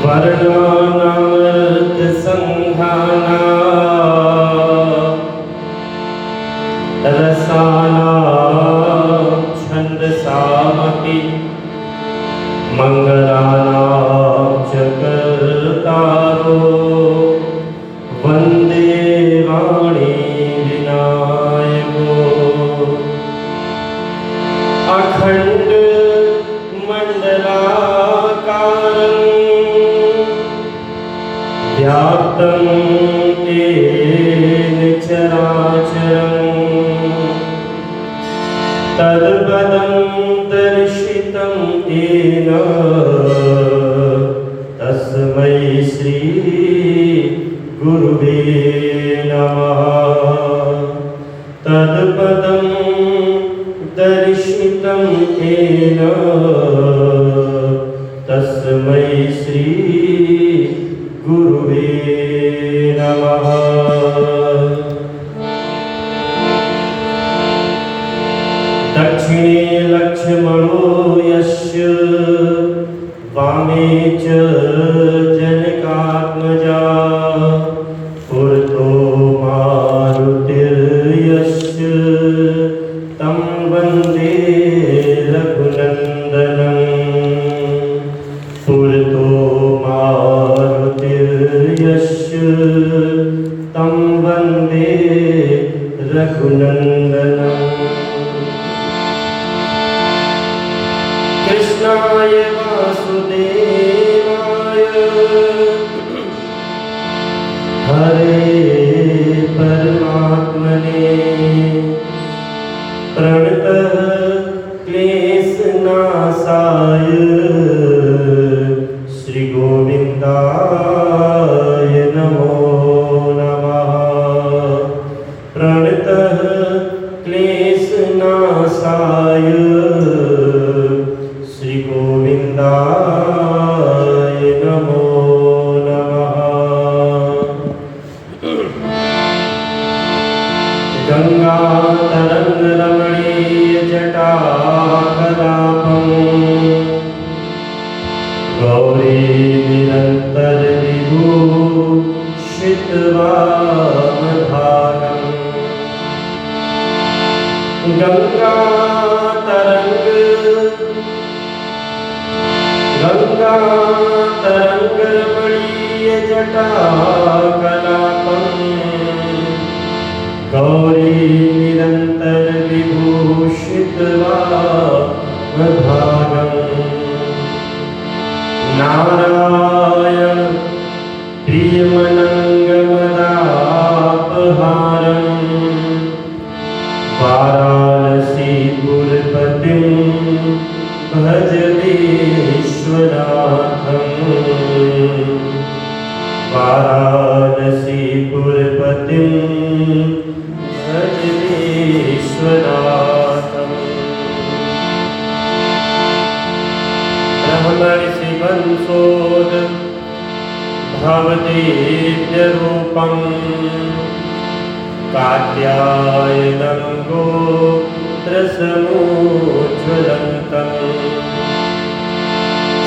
वर्णानामृत संघाना रसाना छंदसामपि मंगलानां च कर्तारो वंदे वाणी विनायको अखंड मंडलाकारं व्याप्तं येन चराचरं तद्पदं दर्शितं येन तस्मै श्री गुरुवे नमः। तद्पदं दर्शितं येन तस्मै श्री गुरुवे नमः। दक्षिणे लक्ष्मणो यस्य वामे च जनकात्मजा पुरतो मारुतिर्यस्य तं वन्दे रघुनन्दनं। पुरतो मारुतिर्यस्य तं वन्दे रघुनन्दनं। कृष्णाय वासुदेवाय हरे परमात्मने प्रणतः क्लेशनाशाय श्री गोविन्दाय नमो नमः। प्रणतः क्लेशनाशाय श्री गोविन्दाय नमो नमः। गंगा तरंग रमणीय जटाकलापं गौरी निरंतर विभूषित वामभागं। गंगा तरंग रमणीय जटाकलापं गौरी निरंतर विभूषित वामभागं। नारायण प्रियमनंगमदापहारं वाराणसीपुरपतिं भज विश्वनाथं। वाराणसीपुरपतिं भज विश्वनाथं। ब्रह्मर्षि वंशोद भवदेव्यरूपं कात्यायनं गोत्रसमोज्ज्वलन्तं।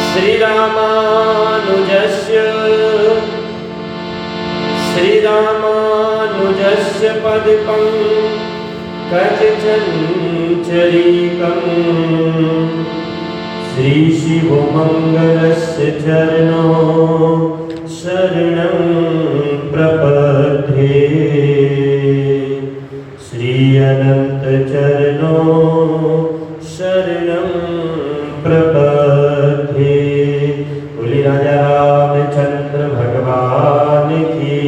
श्रीरामानुजस्य पदपं कजचञ्चरीकं। श्रीशिवमङ्गलस्य चरणो शरणं प्रपद्ये। श्री अनंत चरणो शरणं प्रपद्ये। बोली राजा रामचंद्र भगवान की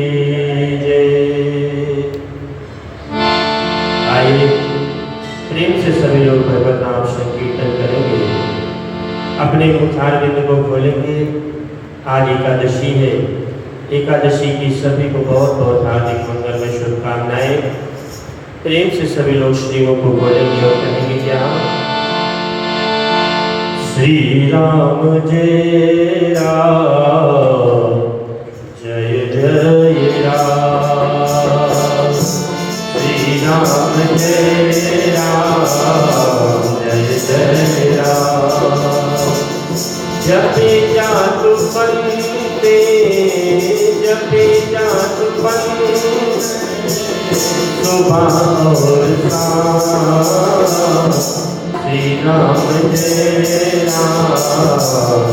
जय। आइए प्रेम से सभी लोग भगवत नाम संकीर्तन करेंगे। अपने मुखार बिंद को खोलेंगे। आज एकादशी है। एकादशी की सभी को बहुत बहुत हार्दिक मंगल में शुभकामनाएं। प्रेम से सभी लोग श्रीओं को बोलेंगे और कहेंगे क्या? श्री राम जय राम जय जय राम। श्री राम जय राम जय जय राम। जपे जातु पंते जपे जातु पंते सुबह और शाम श्री राम जय राम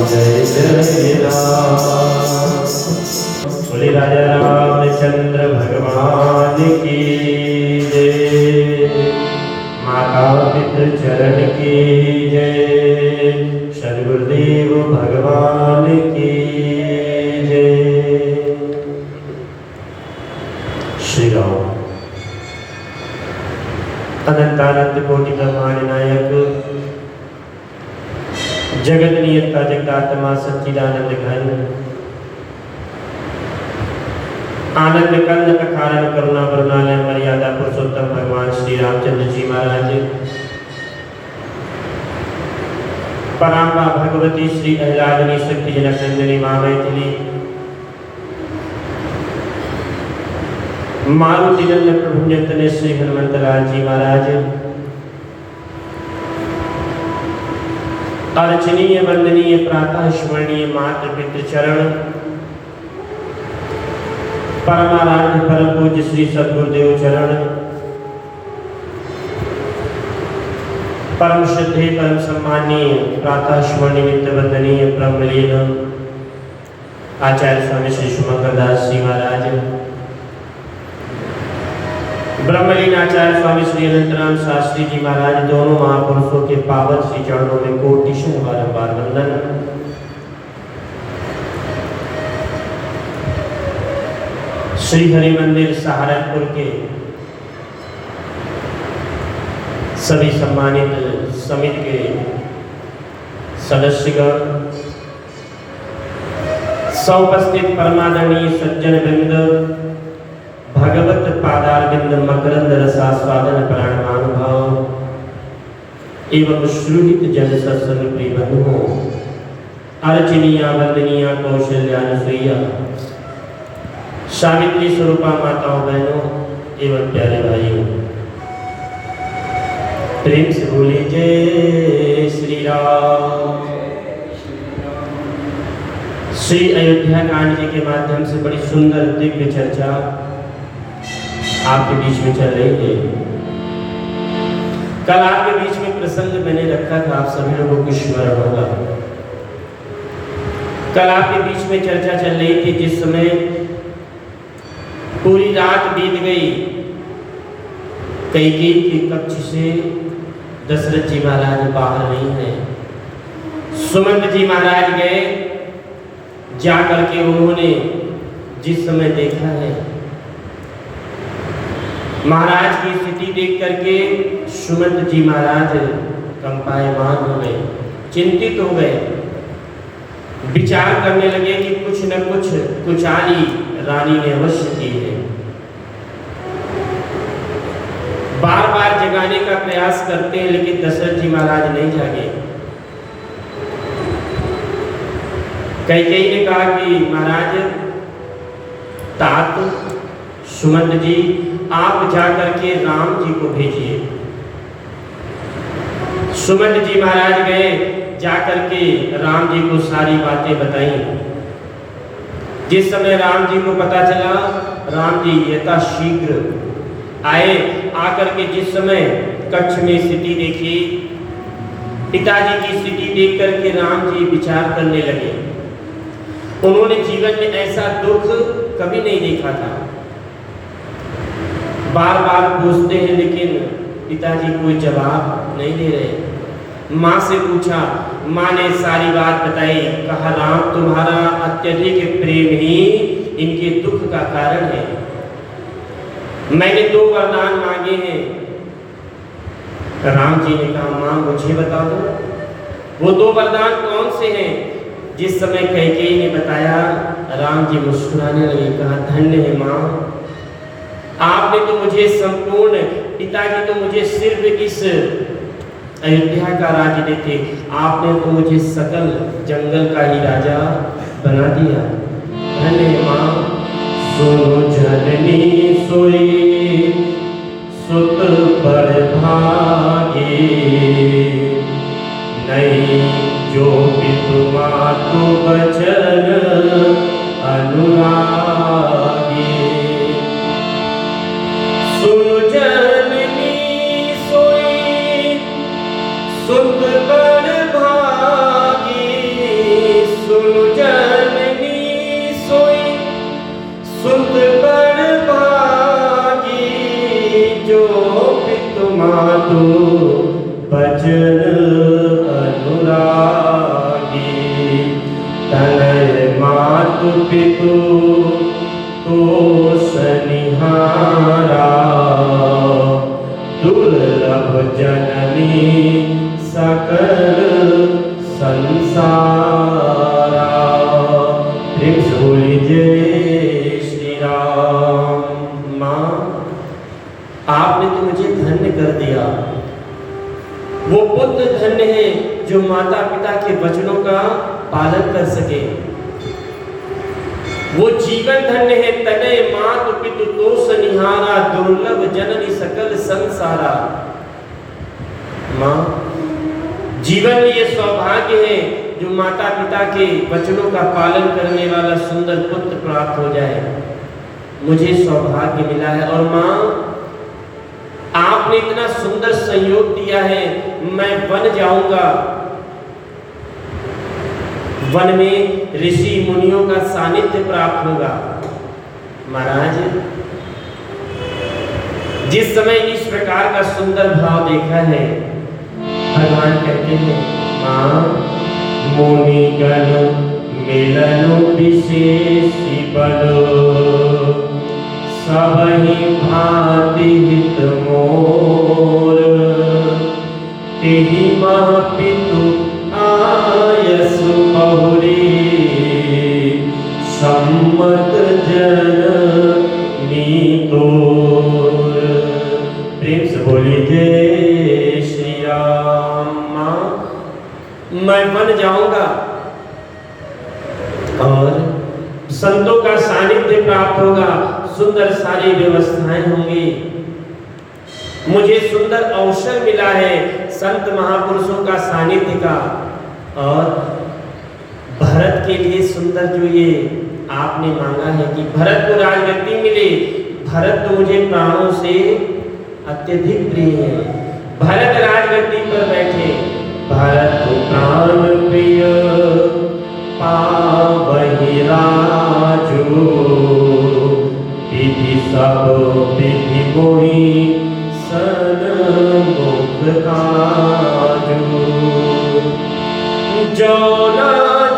जय जय राम। बोले राजा रामचंद्र भगवान की जय। माता पितृ चरण की जय। सद्गुरुदेव भगवान की जय। श्री राम। अनंतानंद कोटि ब्रह्मांड नायक जगत नियंता जगदात्मा सच्चिदानंद घन आनंद कंद अकारण करुणा करुणालय मर्यादा पुरुषोत्तम भगवान श्री रामचंद्र जी महाराज पराम्बा भगवती श्री अहिलादिनी शक्ति जनक नंदिनी माँ मैथिली मारुति नंदन प्रभुन्यतने श्री हनुमंतलाल जी महाराज अर्चनीय वंदनीय प्रातः स्मरणीय मातृ पितृ चरण परमाराध्य परम पूज्य श्री सद्गुरुदेव चरण परम श्रद्धेय परम सम्मानीय प्रातः स्मरणीय नित्य वंदनीय ब्रह्मलीन आचार्य स्वामी श्री शुभंकरदास जी महाराज ब्रह्मलीन आचार्य स्वामी श्री अनंतराम शास्त्री जी महाराज दोनों महापुरुषों के पावन श्री चरणों में कोटिशः बारंबार वंदन। श्री हरि मंदिर सहारनपुर के सभी सम्मानित समिति के सदस्यगण, सौपस्थित परमादरणीय सज्जन वृंद, भगवत पादारविंद मकरंद रसास्वादन प्राण महानुभाव एवं श्रुहित जन सत्संग प्रिय बंधुओं, अर्चनीया वंदनीया कौशल्यानुसुईया सावित्री स्वरूपा माताओं बहनों एवं प्यारे भाइयों, प्रेम से बोले जय श्री राम। श्री अयोध्या कांड जी के माध्यम से बड़ी सुंदर दिव्य चर्चा आपके बीच में चल रही है। कल आपके बीच में प्रसंग मैंने रखा था, आप सभी लोगों को स्मरण होगा। कल आपके बीच में चर्चा चल रही थी जिस समय पूरी रात बीत गई, कैकेयी के कक्ष से दशरथ जी महाराज बाहर नहीं है। सुमंत जी महाराज गए, जाकर के उन्होंने जिस समय देखा है महाराज की स्थिति देख करके सुमंत जी महाराज कंपायमान हो गए, चिंतित हो गए, विचार करने लगे कि कुछ न कुछ कुचाली रानी ने अवश्य की है। बार बार जगाने का प्रयास करते हैं लेकिन दशरथ जी महाराज नहीं जागे। कैकेयी ने कहा कि महाराज तात सुमंत जी आप जाकर के राम जी को भेजिए। सुमंत जी महाराज गए, जाकर के राम जी को सारी बातें बताई। जिस समय राम जी को पता चला, राम जी यथाशीघ्र आए, आकर के जिस समय कक्ष में स्थिति देखी, पिताजी की स्थिति देख करके राम जी विचार करने लगे। उन्होंने जीवन में ऐसा दुख कभी नहीं देखा था। बार बार पूछते हैं लेकिन पिताजी कोई जवाब नहीं दे रहे। माँ से पूछा, माँ ने सारी बात बताई। कहा राम तुम्हारा अत्यधिक प्रेम ही इनके दुख का कारण है। मैंने 2 वरदान मांगे हैं। राम जी ने कहा माँ मुझे बता दो वो 2 वरदान कौन से हैं। जिस समय कैकेयी ने बताया, राम जी मुस्कुराने लगे, कहा धन्य है माँ, आपने तो मुझे संपूर्ण, पिताजी तो मुझे सिर्फ इस अयोध्या का राज्य देते, आपने तो मुझे सकल जंगल का ही राजा बना दिया। धन्य माँ। सुनो जननी सोई सुत पर भागे, नहीं जो पितु मातु बचन अनुरागी। सुनु जननी सोई सुत बड़ भागी। सुनु जननी सोई सुत बड़ भागी। जो पितु मातु बचन अनुरागी। तनय मातु पितु तोष निहारा। दुर्लभ जननी सकल संसारा। प्रेम से बोलिए जय श्री राम। माँ, आपने तो मुझे धन्य कर दिया। वो पुत्र धन्य है जो माता पिता के वचनों का पालन कर सके। वो जीवन धन्य है तनय मातु पितु तोष निहारा। दुर्लभ जननी सकल संसारा। माँ, जीवन में ये सौभाग्य है जो माता पिता के वचनों का पालन करने वाला सुंदर पुत्र प्राप्त हो जाए। मुझे सौभाग्य मिला है। और माँ, आपने इतना सुंदर संयोग दिया है। मैं वन जाऊंगा, वन में ऋषि मुनियों का सानिध्य प्राप्त होगा। महाराज, जिस समय इस प्रकार का सुंदर भाव देखा है, भगवान कहते हैं, मां मुनिगण मिलन विशेष बलो। सबहि भांति हित मोर। तेहि मह पितु आयसु बहुरी। सम्मत जननी तोर। प्रेम से बोलिए जय श्री राम। मैं वन जाऊंगा और संतों का सानिध्य प्राप्त होगा। सुंदर सारी व्यवस्थाएं होंगी। मुझे सुंदर अवसर मिला है संत महापुरुषों का सानिध्य का। और भरत के लिए सुंदर जो ये आपने मांगा है कि भरत को राजगद्दी मिले। भरत तो मुझे प्राणों से अत्यधिक प्रिय है। भरत राजगद्दी पर बैठे। भरत को प्राण प्रिय पावहि राजू। विधि सब विधि मोहि सन्मुख काजू। जो ना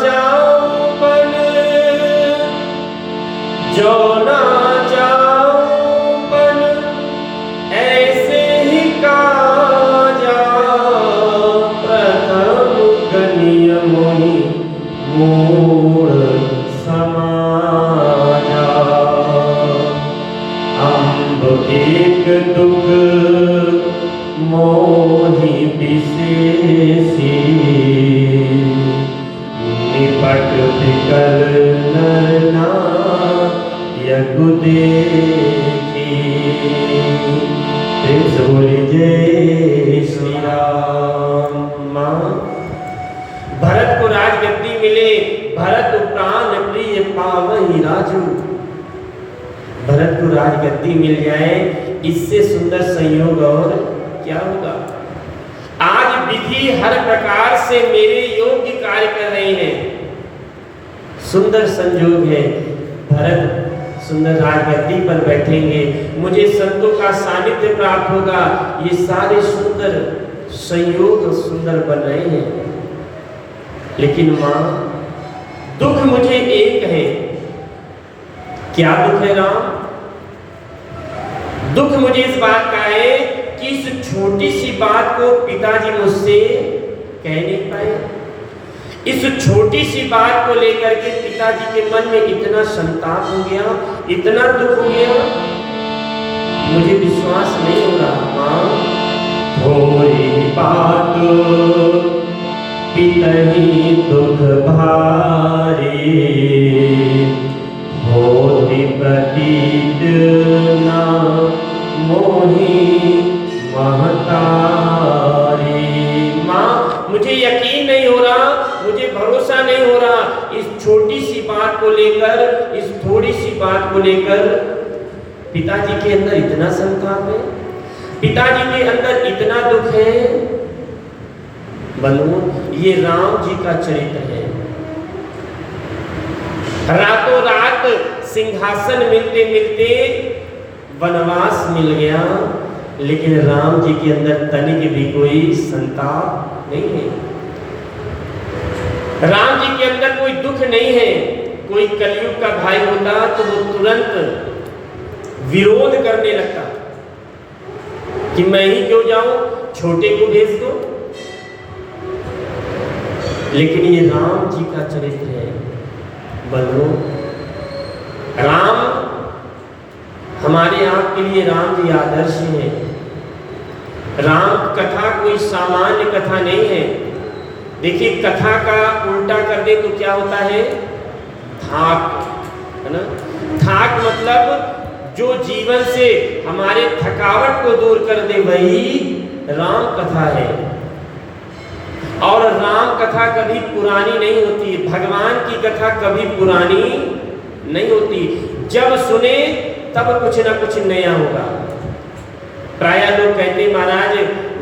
जाऊं बन, जो ना जाऊं बन, ऐसे ही काजा। प्रथम गनिय मोहि मूढ़ समाजा। अम्ब एक दुख मोहि विशेषी। निपट विकल नरना यगु देखी। प्रेम से बोलिए जय श्री राम। माँ, भरत को राजगद्दी मिले। भरत प्राण प्रिय पावहि राजू। भरत को राजगद्दी मिल जाए, इससे सुंदर संयोग और क्या होगा। आज विधि हर प्रकार से मेरे योग्य कार्य कर रहे हैं। सुंदर संयोग है। भरत सुंदर राजगद्दी पर बैठेंगे, मुझे संतों का सानिध्य प्राप्त होगा। ये सारे सुंदर संयोग सुंदर बन रहे हैं। लेकिन मां, दुख मुझे एक है। क्या दुख है राम? दुख मुझे इस बात का है कि इस छोटी सी बात को पिताजी मुझसे कह नहीं पाए। इस छोटी सी बात को लेकर के पिताजी के मन में इतना संताप हो गया, इतना दुख हो गया, मुझे विश्वास नहीं हो रहा। मां, थोड़ी बात पितहि दुख भारी। होती प्रतीत ना मोहि महतारी। मां, मुझे यकीन नहीं हो रहा इस छोटी सी बात को लेकर, इस थोड़ी सी बात को लेकर पिताजी के अंदर इतना संताप है, पिताजी के अंदर इतना दुख है। बंधुओं, ये राम जी का चरित्र है। रातों रात सिंहासन मिलते मिलते वनवास मिल गया, लेकिन राम जी के अंदर तनिक भी कोई संताप नहीं है। राम जी के अंदर कोई दुख नहीं है। कोई कलयुग का भाई होता तो वो तुरंत विरोध करने लगता कि मैं ही क्यों जाऊं, छोटे को भेज दो। लेकिन ये राम जी का चरित्र है। बंधुओं, राम हमारे आपके लिए, राम जी आदर्श है। राम कथा कोई सामान्य कथा नहीं है। देखिए, कथा का उल्टा कर दे तो क्या होता है? थाक, है ना? थाक मतलब जो जीवन से हमारे थकावट को दूर कर दे, वही राम कथा है। और राम कथा कभी पुरानी नहीं होती, भगवान की कथा कभी पुरानी नहीं होती। जब सुने तब कुछ ना कुछ नया होगा। प्राय लोग कहते महाराज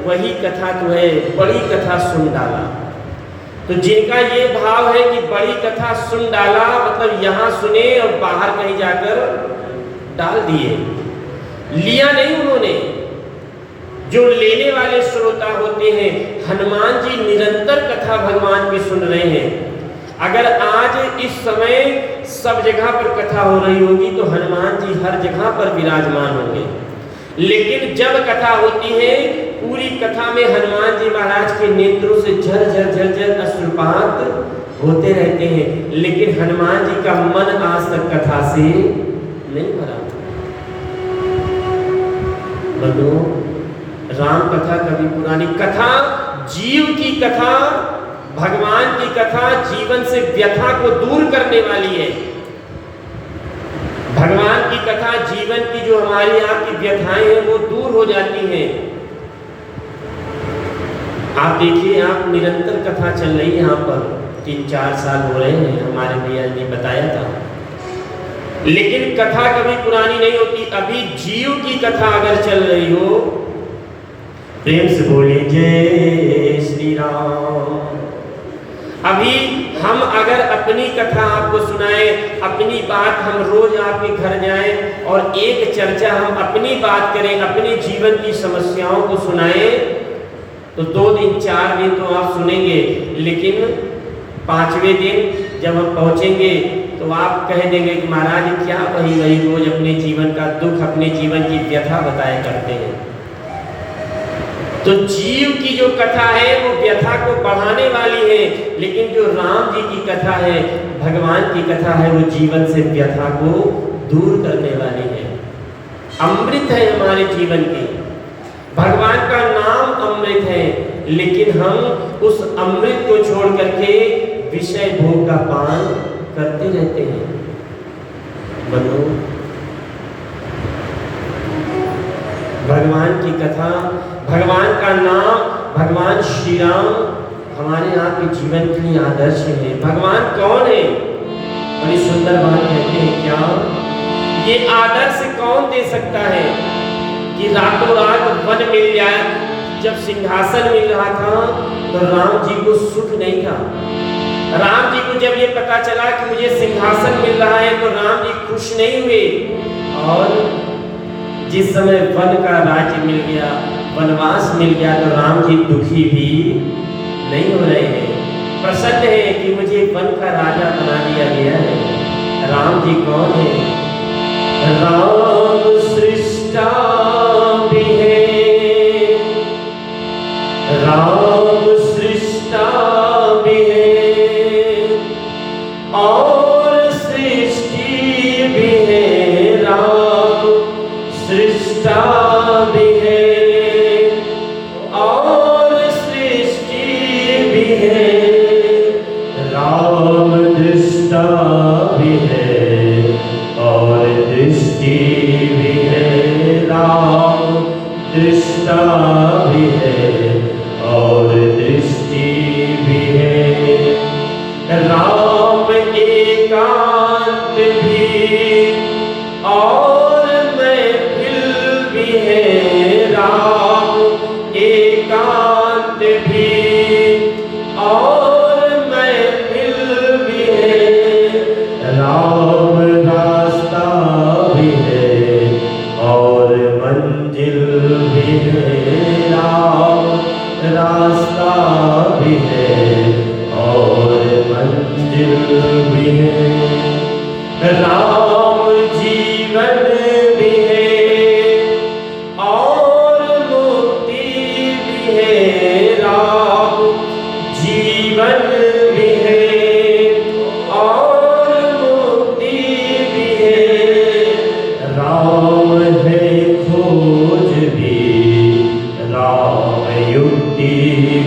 वही कथा तो है, बड़ी कथा सुन डाला। तो जिनका ये भाव है कि बड़ी कथा सुन डाला मतलब यहाँ सुने और बाहर कहीं जाकर डाल दिए, लिया नहीं उन्होंने। जो लेने वाले श्रोता होते हैं, हनुमान जी निरंतर कथा भगवान की सुन रहे हैं। अगर आज इस समय सब जगह पर कथा हो रही होगी तो हनुमान जी हर जगह पर विराजमान होंगे। लेकिन जब कथा होती है, पूरी कथा में हनुमान जी महाराज के नेत्रों से झरझर झरझर अश्रुपात होते रहते हैं, लेकिन हनुमान जी का मन आज तक कथा से नहीं भरा। बंधुओं, राम कथा कभी पुरानी, कथा जीव की कथा, भगवान की कथा जीवन से व्यथा को दूर करने वाली है। भगवान की कथा जीवन की जो हमारी आपकी व्यथाएं हैं वो दूर हो जाती हैं। आप देखिए, आप निरंतर कथा चल रही है यहाँ पर, 3-4 साल हो रहे हैं, हमारे भैया ने बताया था। लेकिन कथा कभी पुरानी नहीं होती। अभी जीव की कथा अगर चल रही हो, प्रेम से बोलिए जय श्री राम। अभी हम अगर अपनी कथा आपको सुनाएं, अपनी बात हम रोज आपके घर जाएं और एक चर्चा हम अपनी बात करें, अपने जीवन की समस्याओं को सुनाएं, तो 2 दिन 4 दिन तो आप सुनेंगे, लेकिन 5वें दिन जब हम पहुंचेंगे तो आप कह देंगे कि महाराज क्या वही वही रोज अपने जीवन का दुख, अपने जीवन की व्यथा बताया करते हैं। तो जीव की जो कथा है वो व्यथा को बढ़ाने वाली है, लेकिन जो राम जी की कथा है, भगवान की कथा है, वो जीवन से व्यथा को दूर करने वाली है। अमृत है हमारे जीवन की, भगवान का नाम अमृत है, लेकिन हम उस अमृत को छोड़ करके विषय भोग का पान करते रहते हैं। बनो, भगवान की कथा, भगवान का नाम, भगवान श्री राम हमारे आपके जीवन के लिए आदर्श है। भगवान कौन है? बड़ी सुंदर बात कहते हैं, क्या ये आदर्श कौन दे सकता है कि रातों रात वन मिल जाए। जब सिंहासन मिल रहा था तो राम जी को सुख नहीं था। राम जी को जब ये पता चला कि मुझे सिंहासन मिल रहा है तो राम जी खुश नहीं हुए। और जिस समय वन का राज्य मिल गया, वनवास मिल गया, तो राम जी दुखी भी नहीं हो रहे हैं, प्रसन्न है कि मुझे वन का राजा बना दिया गया है। राम जी कौन है? राम सृष्टा भी है, राम सृष्टा भी है और सृष्टि भी है। राम सृष्टा भी है और सृष्टि भी है। राम दृष्टा भी है और दृष्टि भी है। राम दृष्टा भी है और दृष्टि भी है। राम एकांत भी और महफिल भी है राम, एकांत भी और महफिल भी है राम, रास्ता भी है और मंजिल भी है राम, रास्ता भी है और मंजिल भी है राम, जीवन भी है और मुक्ति भी है राम, जीवन भी है और मुक्ति भी है राम, है खोज भी राम, युक्ति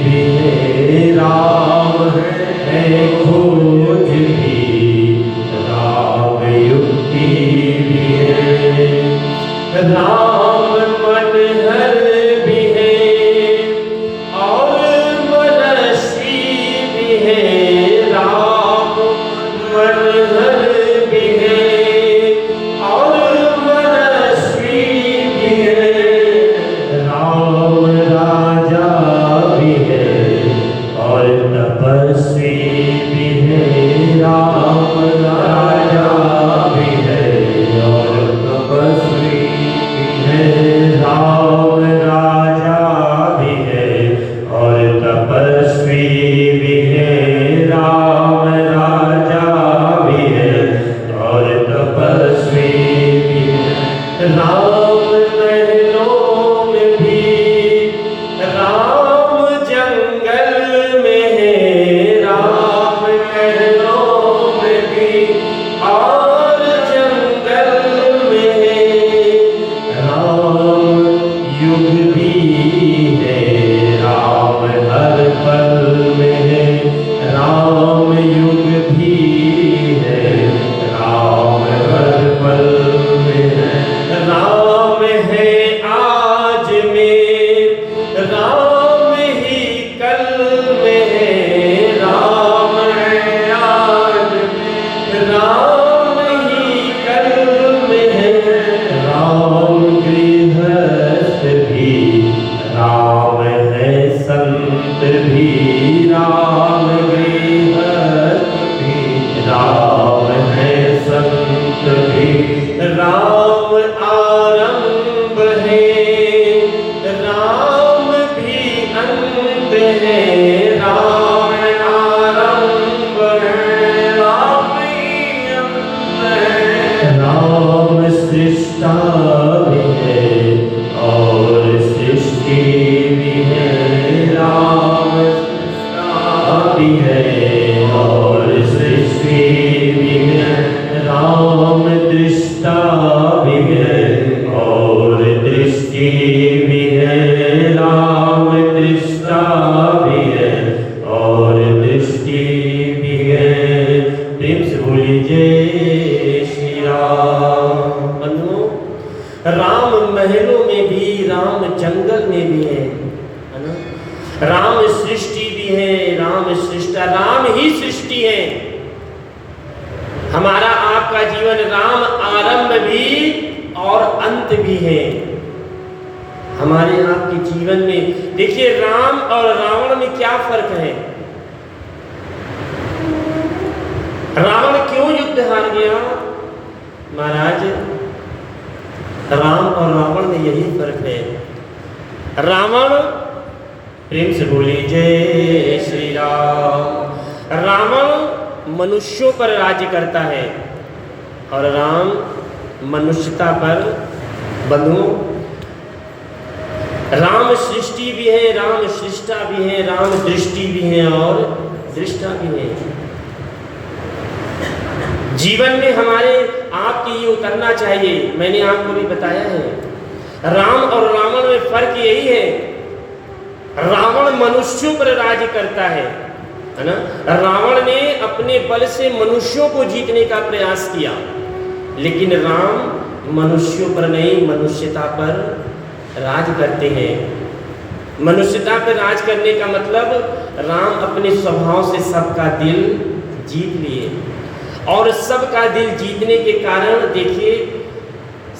भी है राम, है खोज भी राम, युक्ति भी है राम, मन हर भी है और मनस्वी भी है राम, मन हर भी है और मनस्वी भी है राम, राजा भी है और तपस्वी भी है राम, राजा भी है और तपस्वी भी है राम, राजा भी है और तपस्वी भी है राम, राजा भी है और तपस्वी भी है राम, महलों में भी राम, जंगल में है राम, महलों में भी और जंगल में है राम, युग भी है राम, हर पल में है राम, युग भी है राम, हर पल में है राम, है आज में राम ही कल में है राम, है आज में राम ही कल में है राम, गृहस्थ भी राम, है संत भी राम, गृहस्थ भी राम, है संत भी राम, आरंभ है राम भी अंत है राम, आरंभ है राम ही अंत है राम, सृष्टा भी है और सृष्टि भी है राम, सृष्टा भी है और सृष्टि भी है राम, दृष्टा भी है और दृष्टि भी है राम, दृष्टा भी है और दृष्टि भी है प्रेम से बोलिए जय श्री राम। बंधुओं, राम महलों में भी राम, जंगल में भी है ना, राम सृष्टि भी है राम, सृष्टा राम ही सृष्टि है। हमारा आपका जीवन राम आरंभ भी और अंत भी है। हमारे आपके जीवन में देखिए राम और रावण में क्या फर्क है। रावण क्यों युद्ध हार गया महाराज? राम और रावण में यही फर्क है। रावण, प्रेम से बोलिए जय श्री राम। रावण मनुष्यों पर राज्य करता है और राम मनुष्यता पर। बंधु, राम सृष्टि भी है, राम सृष्टा भी है, राम दृष्टि भी है और दृष्टा भी है। जीवन में हमारे आपके ये उतरना चाहिए। मैंने आपको भी बताया है राम और रावण में फर्क यही है। रावण मनुष्यों पर राज्य करता है ना। रावण ने अपने बल से मनुष्यों को जीतने का प्रयास किया, लेकिन राम मनुष्यों पर नहीं, मनुष्यता पर राज करते हैं। मनुष्यता पर राज करने का मतलब राम अपने स्वभाव से सबका दिल जीत लिए और सबका दिल जीतने के कारण देखिए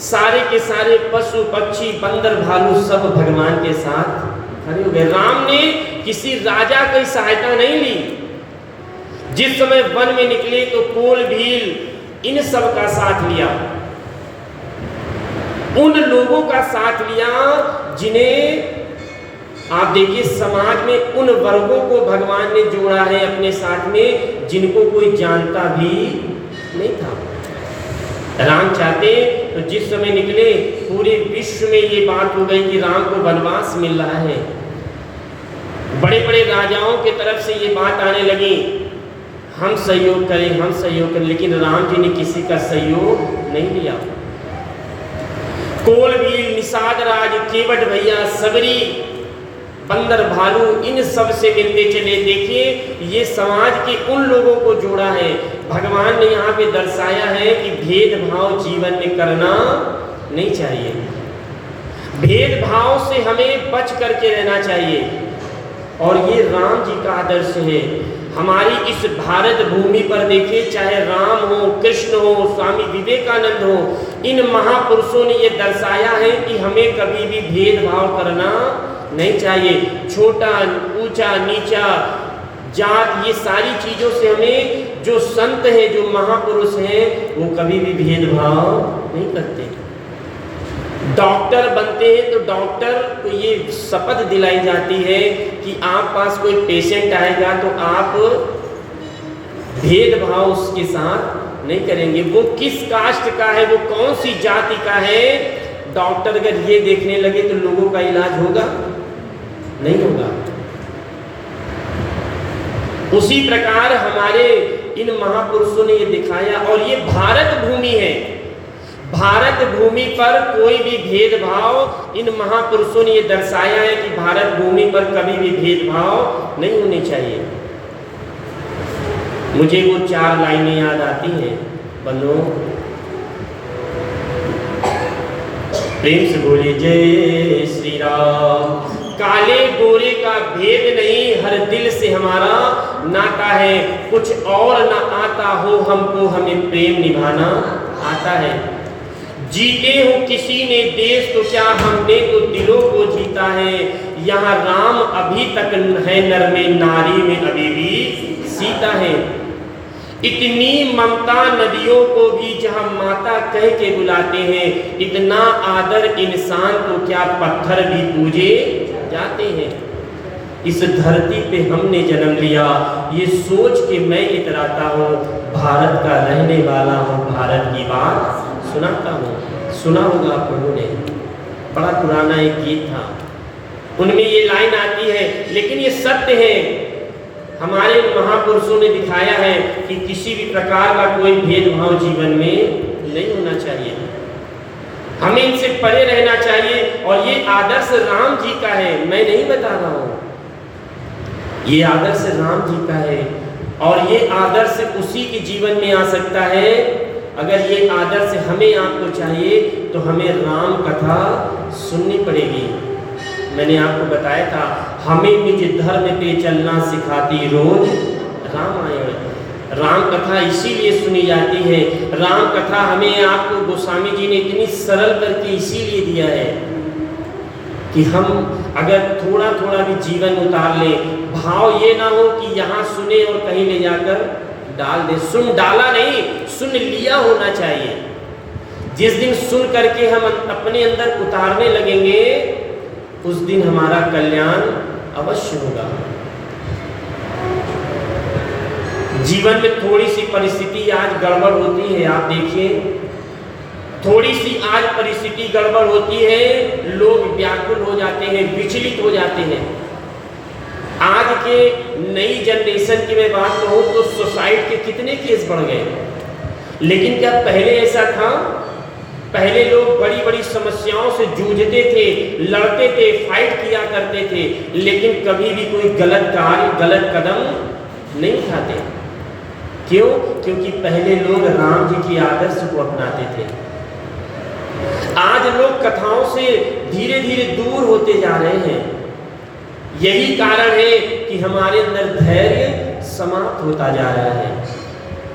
सारे के सारे पशु पक्षी बंदर भालू सब भगवान के साथ खड़े हो गए। राम ने किसी राजा की सहायता नहीं ली। जिस समय वन में निकले तो कोल भील इन सब का साथ लिया, उन लोगों का साथ लिया जिन्हें आप देखिए समाज में उन वर्गों को भगवान ने जोड़ा है अपने साथ में जिनको कोई जानता भी नहीं था। राम चाहते तो जिस समय निकले पूरे विश्व में ये बात हो गई कि राम को वनवास मिल रहा है। बड़े बड़े राजाओं की तरफ से ये बात आने लगी, हम सहयोग करें, हम सहयोग करें, लेकिन राम जी ने किसी का सहयोग नहीं लिया। कोलबील, निषाद राज, केवट भैया, सबरी, बंदर भालू इन सब से मिलते चले। देखिए ये समाज के उन लोगों को जोड़ा है। भगवान ने यहाँ पे दर्शाया है कि भेदभाव जीवन में करना नहीं चाहिए। भेदभाव से हमें बच करके रहना चाहिए और ये राम जी का आदर्श है। हमारी इस भारत भूमि पर देखिए चाहे राम हो, कृष्ण हो, स्वामी विवेकानंद हो, इन महापुरुषों ने ये दर्शाया है कि हमें कभी भी भेदभाव करना नहीं चाहिए। छोटा ऊंचा नीचा जात ये सारी चीजों से हमें जो संत हैं जो महापुरुष हैं वो कभी भी भेदभाव नहीं करते। डॉक्टर बनते हैं तो डॉक्टर को ये शपथ दिलाई जाती है कि आप पास कोई पेशेंट आएगा तो आप भेदभाव उसके साथ नहीं करेंगे। वो किस कास्ट का है, वो कौन सी जाति का है, डॉक्टर अगर ये देखने लगे तो लोगों का इलाज होगा नहीं होगा। उसी प्रकार हमारे इन महापुरुषों ने ये दिखाया और ये भारत भूमि है। भारत भूमि पर कोई भी भेदभाव इन महापुरुषों ने ये दर्शाया है कि भारत भूमि पर कभी भी भेदभाव नहीं होने चाहिए। मुझे वो 4 लाइनें याद आती हैं, बनो प्रेम से बोलिए जय श्री राम। काले गोरे का भेद नहीं, हर दिल से हमारा नाता है। कुछ और ना आता हो हमको, हमें प्रेम निभाना आता है। जीते हो किसी ने देश तो क्या हमने तो दिलों को जीता है। यहाँ राम अभी तक है नर में, नारी में अभी भी सीता है। इतनी ममता नदियों को भी जहाँ माता कह के बुलाते हैं, इतना आदर इंसान को क्या पत्थर भी पूजे जाते हैं। इस धरती पे हमने जन्म लिया, ये सोच के मैं इतराता हूँ, भारत का रहने वाला हूँ, भारत की बात सुनाता हूँ। सुना होगा आप लोगों ने, बड़ा पुराना एक गीत था, उनमें ये लाइन आती है, लेकिन ये सत्य है। हमारे महापुरुषों ने दिखाया है कि किसी भी प्रकार का कोई भेदभाव जीवन में नहीं होना चाहिए, हमें इनसे परे रहना चाहिए। और ये आदर्श राम जी का है, मैं नहीं बता रहा हूँ, ये आदर्श राम जी का है। और ये आदर्श उसी के जीवन में आ सकता है। अगर ये आदर्श हमें आपको चाहिए तो हमें राम कथा सुननी पड़ेगी। मैंने आपको बताया था, हमें निज धर्म पे चलना सिखाती रोज रामायण। राम कथा इसीलिए सुनी जाती है। राम कथा हमें आपको गोस्वामी जी ने इतनी सरल करके इसीलिए दिया है कि हम अगर थोड़ा थोड़ा भी जीवन उतार लें, भाव ये ना हो कि यहाँ सुने और कहीं ले जाकर डाल दे। सुन डाला नहीं, सुन लिया होना चाहिए। जिस दिन सुन करके हम अपने अंदर उतारने लगेंगे उस दिन हमारा कल्याण अवश्य होगा। जीवन में थोड़ी सी परिस्थिति आज गड़बड़ होती है, आप देखिए थोड़ी सी आज परिस्थिति गड़बड़ होती है, लोग व्याकुल हो जाते हैं, विचलित हो जाते हैं। आज के नई जनरेशन की मैं बात कहूँ तो सुसाइड के कितने केस बढ़ गए, लेकिन क्या पहले ऐसा था? पहले लोग बड़ी बड़ी समस्याओं से जूझते थे, लड़ते थे, फाइट किया करते थे, लेकिन कभी भी कोई गलत कार्य, गलत कदम नहीं उठाते। क्यों? क्योंकि पहले लोग राम जी के आदर्श को अपनाते थे। आज लोग कथाओं से धीरे धीरे दूर होते जा रहे हैं। यही कारण है कि हमारे अंदर धैर्य समाप्त होता जा रहा है।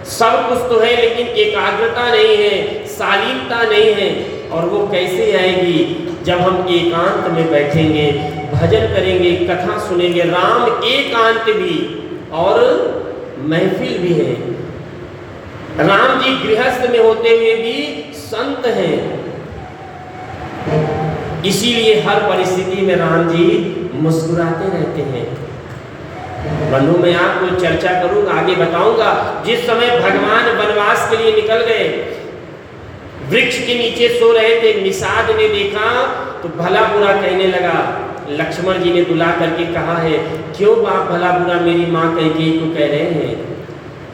सब कुछ तो है लेकिन एकाग्रता नहीं है, शालीनता नहीं है। और वो कैसे आएगी? जब हम एकांत में बैठेंगे, भजन करेंगे, कथा सुनेंगे। राम एकांत भी और महफिल भी है। राम जी गृहस्थ में होते हुए भी संत हैं। इसीलिए हर परिस्थिति में राम जी मुस्कुराते रहते हैं। बंधु, मैं आपको चर्चा करूंगा, आगे बताऊंगा। जिस समय भगवान वनवास के लिए निकल गए, वृक्ष के नीचे सो रहे थे, निषाद ने देखा तो भला बुरा कहने लगा। लक्ष्मण जी ने बुला करके कहा है, क्यों बाप भला बुरा मेरी माँ कैकेयी को कह रहे हैं?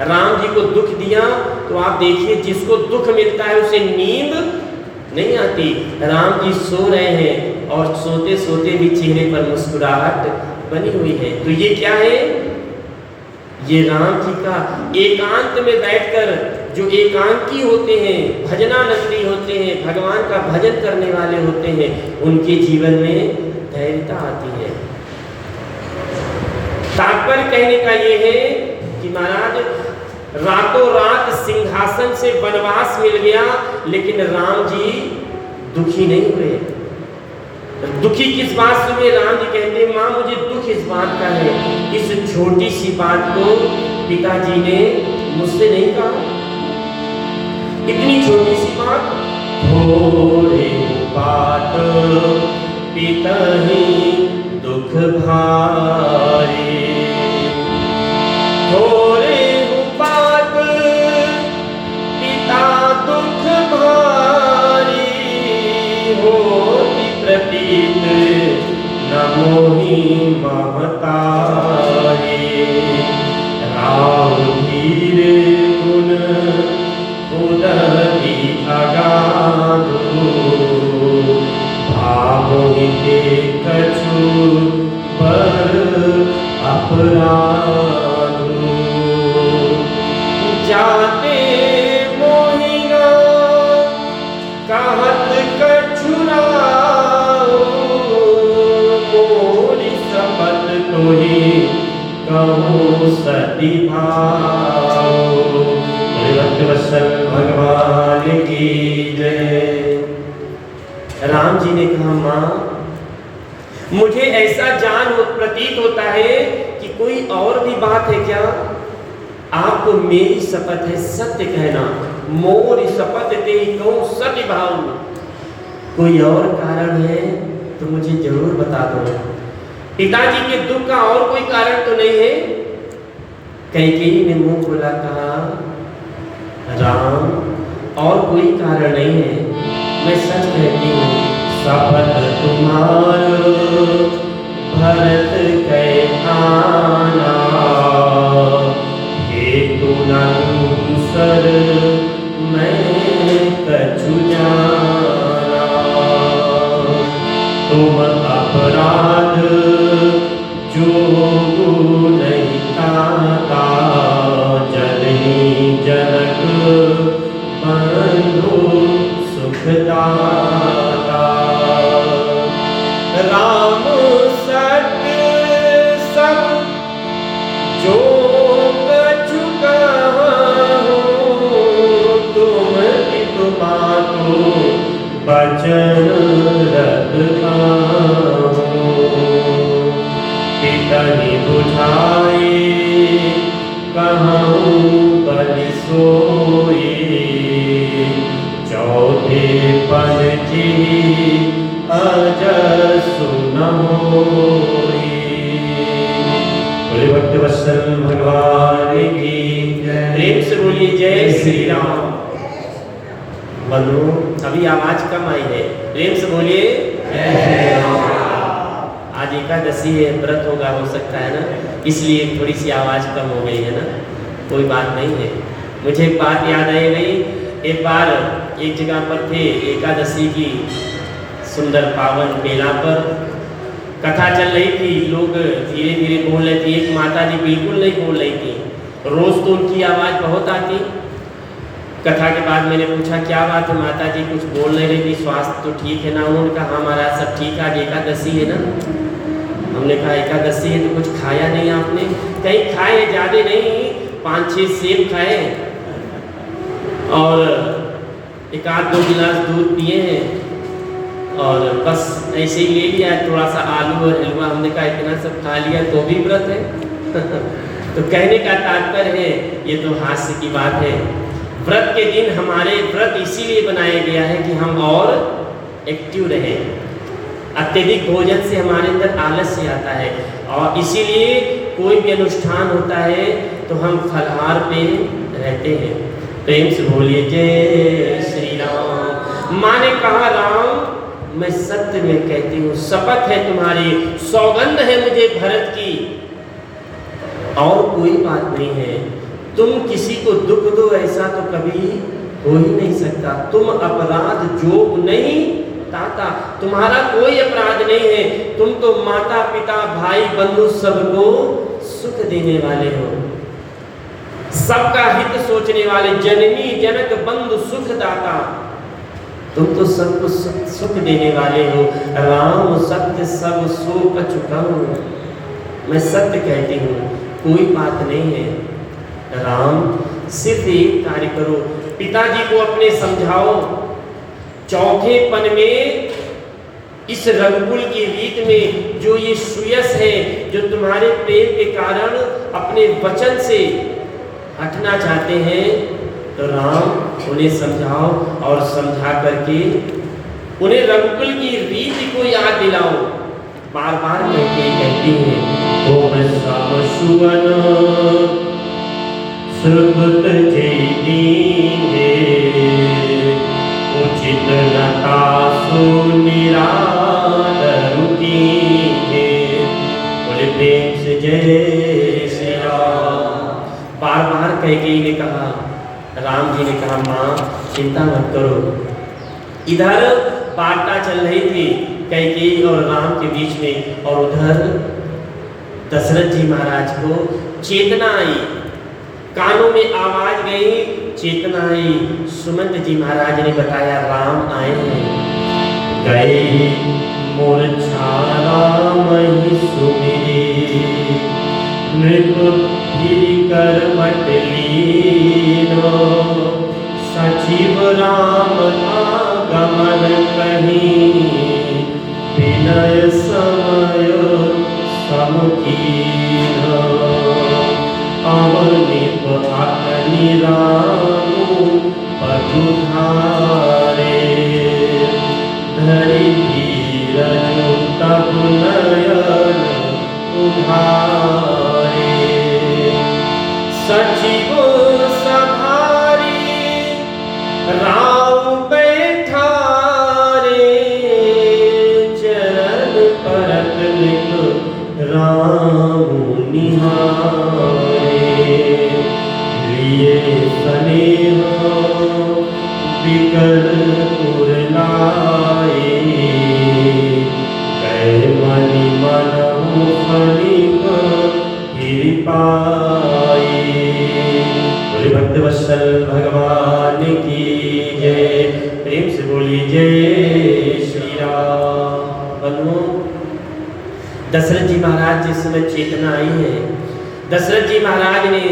राम जी को दुख दिया तो आप देखिए, जिसको दुख मिलता है उसे नींद नहीं आती। राम जी सो रहे हैं और सोते सोते भी चेहरे पर मुस्कुराहट बनी हुई है। तो ये क्या है? ये राम जी का एकांत में बैठकर, जो एकांकी होते हैं, भजनानंदी होते हैं, भगवान का भजन करने वाले होते हैं, उनके जीवन में धैर्यता आती है। तात्पर्य कहने का ये है कि महाराज, रातों रात सिंहासन से वनवास मिल गया, लेकिन राम जी दुखी नहीं हुए। दुखी किस बात से हुए? राम जी कहते, माँ मुझे दुख इस बात का है, इस छोटी सी बात को पिताजी ने मुझसे नहीं कहा। इतनी छोटी सी बात, थोड़े बात पिता ही दुख भारी, थोड़े बात पिता दुख भारी, होती प्रतीत न मोहि महतारी, राव धीरे गुण उदति अगाधु, भावोहि कछु पर अपराधु, जाते मोहिना कहत कछु राव, मोरी शपथ तोहि कहूँ सती भाव। भक्तवत्सल भगवान की जय। राम जी ने कहा, माँ मुझे ऐसा प्रतीत होता है कि कोई और भी बात है क्या? आपको मेरी शपथ है सत्य कहना, मोर शपथ ते कहूँ सत्य भाव। कोई और कारण है तो मुझे जरूर बता दो। पिताजी के दुख का और कोई कारण तो नहीं है? कैकेयी ने मुंह खोला कहा, राम और कोई कारण नहीं है, मैं सच कहती हूँ। शपथ तुम्हारो भरत कै आना, हेतु न दूसर मैं कछु जाना, तुम अपराध जो नहीं ताता, जननी जनक बंधु सुखदाता, राम सत्य सब जो कछु कहूं, तुम हित बातो बचन रत खाऊं, पितहि बुझाए कहूँ बलि सोई, चौथे पंथी अजसु न होई। बोले भक्तवत्सल भगवान की प्रेम से बोलिए जय श्री राम। बंधु, अभी आवाज कम आई है, प्रेम से बोलिए जय श्री राम। आज एकादशी है, व्रत होगा, हो सकता है ना, इसलिए थोड़ी सी आवाज कम हो गई है ना, कोई बात नहीं है। मुझे एक बात याद आई गई। एक बार एक जगह पर थे, एकादशी की सुंदर पावन बेला पर कथा चल रही थी, लोग धीरे धीरे बोल रहे थे। एक माता जी बिल्कुल नहीं बोल रही थी, रोज तो उनकी आवाज़ बहुत आती। कथा के बाद मैंने पूछा क्या बात है माता जी, कुछ बोल नहीं रही थी, स्वास्थ्य तो ठीक है ना? उनका हाँ महाराज सब ठीक है, आज एकादशी है ना। हमने कहा एकादशी है तो कुछ खाया नहीं आपने? कहीं खाए, ज़्यादा नहीं, 5-6 सेब खाए और एक आध 2 गिलास दूध पिए हैं और बस ऐसे ही ले लिया है। थोड़ा सा आलू और हलवा हमने कहा इतना सब खा लिया तो भी व्रत है। तो कहने का तात्पर्य है, ये तो हास्य की बात है। व्रत के दिन हमारे व्रत इसीलिए बनाया गया है कि हम और एक्टिव रहें। अत्यधिक भोजन से हमारे अंदर आलस्य आता है और इसीलिए कोई भी अनुष्ठान होता है तो हम फलाहार पे रहते हैं। प्रेम से बोलिए जय श्री राम। माँ ने कहा राम मैं सत्य में कहती हूँ, शपथ है तुम्हारी, सौगंध है मुझे भरत की, और कोई बात नहीं है। तुम किसी को दुख दो ऐसा तो कभी हो ही नहीं सकता। तुम अपराध जोग नहीं ताता, तुम्हारा कोई अपराध नहीं है। तुम तो माता पिता भाई बंधु सबको सुख देने वाले हो, सबका हित सोचने वाले, जननी जनक बंधु सुख दाता। तुम तो सबको सुख देने वाले हो। राम सत्य सब सो कछुकहूं, मैं सत्य कहती हूँ, कोई बात नहीं है। राम सिर्फ एक कार्य करो, पिताजी को अपने समझाओ। चौथेपन में इस रंगकुल की रीत में जो ये सुयस है, जो तुम्हारे प्रेम के कारण अपने वचन से हटना चाहते हैं, तो राम उन्हें समझाओ और समझा करके उन्हें रंगकुल की रीत को याद दिलाओ। बार बार कहती है ओम सम सुवन सुकृत जय उचित लता सुनिरादर कीन्हे। बोले प्रेम से जय श्री राम। बार बार कैकेयी ने कहा, राम जी ने कहा माँ चिंता मत करो। इधर वार्ता चल रही थी कैकेयी और राम के बीच में, और उधर दशरथ जी महाराज को चेतना आई, कानों में आवाज गई, चेतना आई। सुमंत जी महाराज ने बताया राम आए हैं। गए मूर्छा राम ही सुमिरी, नृप फिर करवट लीनो। सचिव राम आगमन कहीं, विनय समय समुखीनो। अवनिप अकनि रामु पठुधारे, धरि धीरज तब नयन उधारे। सचिव सभारी राम बैठारे, चरण परत लिख राम निहारे। लिए स्नेह विकल पुर लाए, गए मनि मनहु फनिक फिर पाए। बोले भक्तवत्सल भगवान की जय। प्रेम से बोली जय श्री राम। बंधुओं, दशरथ जी महाराज जिस समय चेतना आई है, दशरथ जी महाराज ने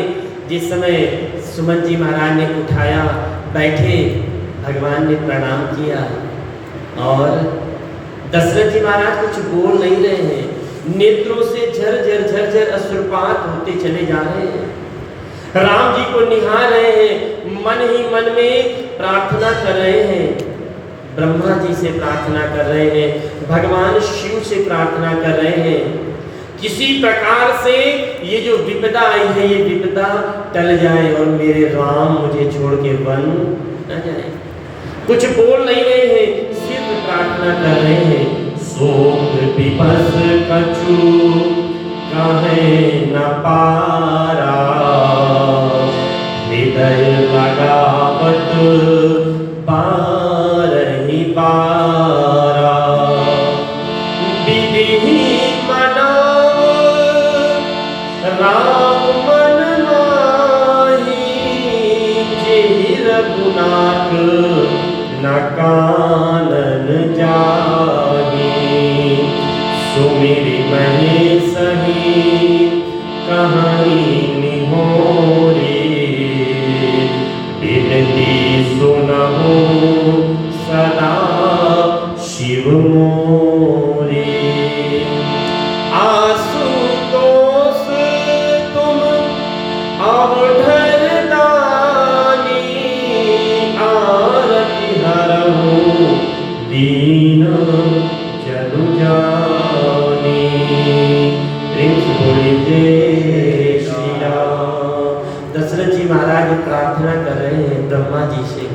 जिस समय सुमन जी महाराज ने उठाया, बैठे, भगवान ने प्रणाम किया और दशरथ जी महाराज कुछ बोल नहीं रहे हैं, नेत्रों से झरझर झरझर अश्रुपात होते चले जा रहे हैं। राम जी को निहार रहे हैं, मन ही मन में प्रार्थना कर रहे हैं। ब्रह्मा जी से प्रार्थना कर रहे हैं, भगवान शिव से प्रार्थना कर रहे हैं, किसी प्रकार से ये जो विपदा आई है ये विपदा टल जाए और मेरे राम मुझे छोड़ के वन न जाए। कुछ बोल नहीं रहे हैं, सिर्फ प्रार्थना कर रहे हैं। शोक विपस कछु कहे न पारा, हृदय लगावत बारहि बारा। विधि मनाव राम मन माही, जेहि रघुनाथ न कानन जाही। सुमिरि महेशहि कहानी निहोरी, बिनती मोरे। आशुतोष तुम अवढर दानी, आरती हरहु दीन जनु जानी। प्रेम से बोलिए जय श्री राम। दशरथ जी महाराज प्रार्थना कर रहे हैं ब्रह्मा जी से,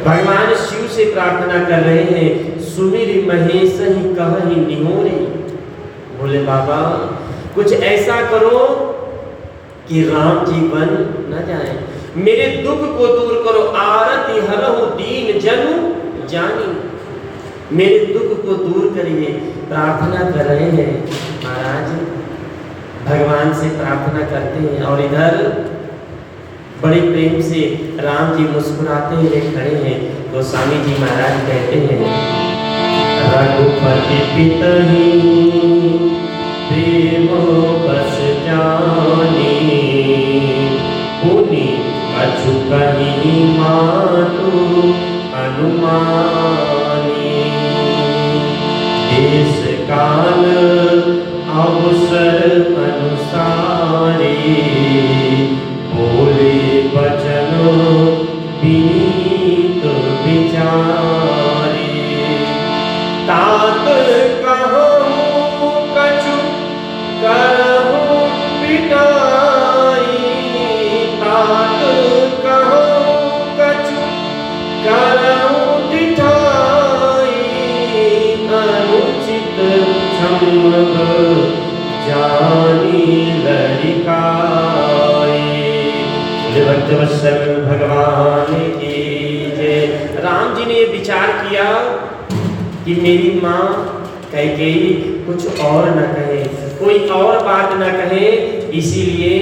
भगवान शिव से प्रार्थना कर रहे हैं। सुमिर महेश ही कहहि निहोरी, बोले बाबा कुछ ऐसा करो कि राम जी बन न जाए, मेरे दुख को दूर करो। आरती हरहु दीन जनु जानी, मेरे दुख को दूर करिए। प्रार्थना कर रहे हैं महाराज, भगवान से प्रार्थना करते हैं। और इधर बड़े प्रेम से राम जी मुस्कुराते हुए खड़े हैं। गोस्वामी जी महाराज कहते हैं, रघुपति पितहि प्रेम बस जानी, पुनि कछु कहि मातु अनुमानी। देश काल अवसर अनुसारे, बोले बचन विनीत विचारे। तात कहूँ कछु करहु पिटाई, तात कहूँ कछु करहु दिठाई। अनुचित क्षमग जानी लड़िकाई। भक्तवत्सल भगवान की जय। राम जी ने ये विचार किया कि मेरी माँ कैकेयी कुछ और न कहे, कोई और बात न कहे, इसीलिए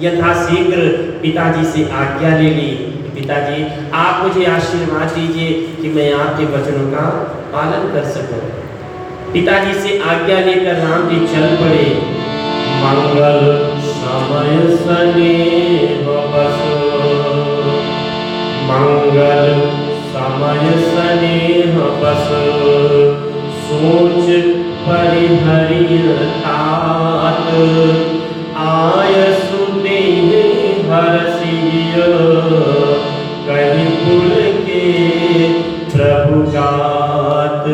यथाशीघ्र पिताजी से आज्ञा ले ली। पिताजी आप मुझे आशीर्वाद दीजिए कि मैं आपके वचनों का पालन कर सकूं। पिताजी से आज्ञा लेकर राम जी चल पड़े। मंगल समय स्नेह बस, मंगल समय स्नेह बस। सोच परिहरि तात, आय सुदेह हरसिय। कहीं पुल के प्रभु गात।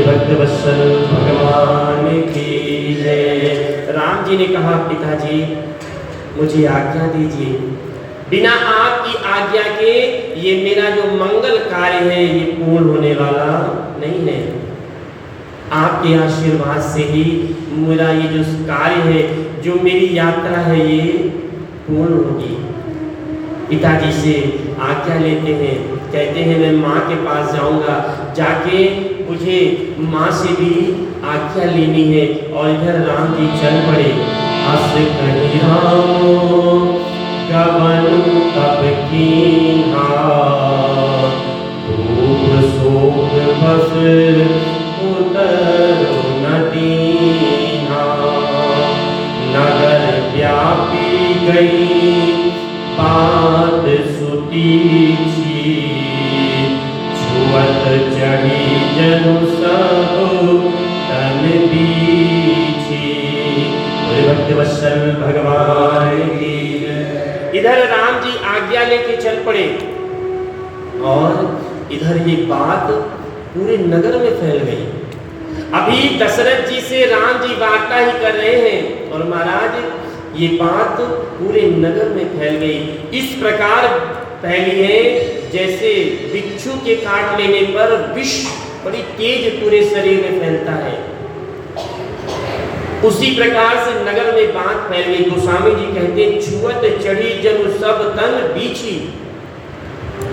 भक्तवत्सल भगवान की जय। राम जी ने कहा पिताजी मुझे आज्ञा दीजिए, बिना आपकी आज्ञा के ये मेरा जो मंगल कार्य है ये पूर्ण होने वाला नहीं है। आपके आशीर्वाद से ही मेरा ये जो कार्य है, जो मेरी यात्रा है, ये पूर्ण होगी। पिताजी से आज्ञा लेते हैं, कहते हैं मैं माँ के पास जाऊंगा, जाके मुझे माँ से भी आज्ञा लेनी है। और इधर राम जी चल पड़े। अस कहि रामो गबनु तब कीन्हा, खूब शोक बस उतरु न दीन्हा। नगर व्यापी गई बात सुतीछी, छुअत चढ़ी जनु सब तन बीछी। भक्तवत्सल भगवान की। इधर राम जी आज्ञा लेके चल पड़े और इधर ये बात पूरे नगर में फैल गई। अभी दशरथ जी से राम जी वार्ता ही कर रहे हैं और महाराज ये बात पूरे नगर में फैल गई। इस प्रकार फैली है जैसे बिच्छू के काट लेने पर विष बड़ी तेज पूरे शरीर में फैलता है, उसी प्रकार से नगर में बात फैल गई। गोस्वामी जी कहते छुअत चढ़ी जनु सब तन बीछी,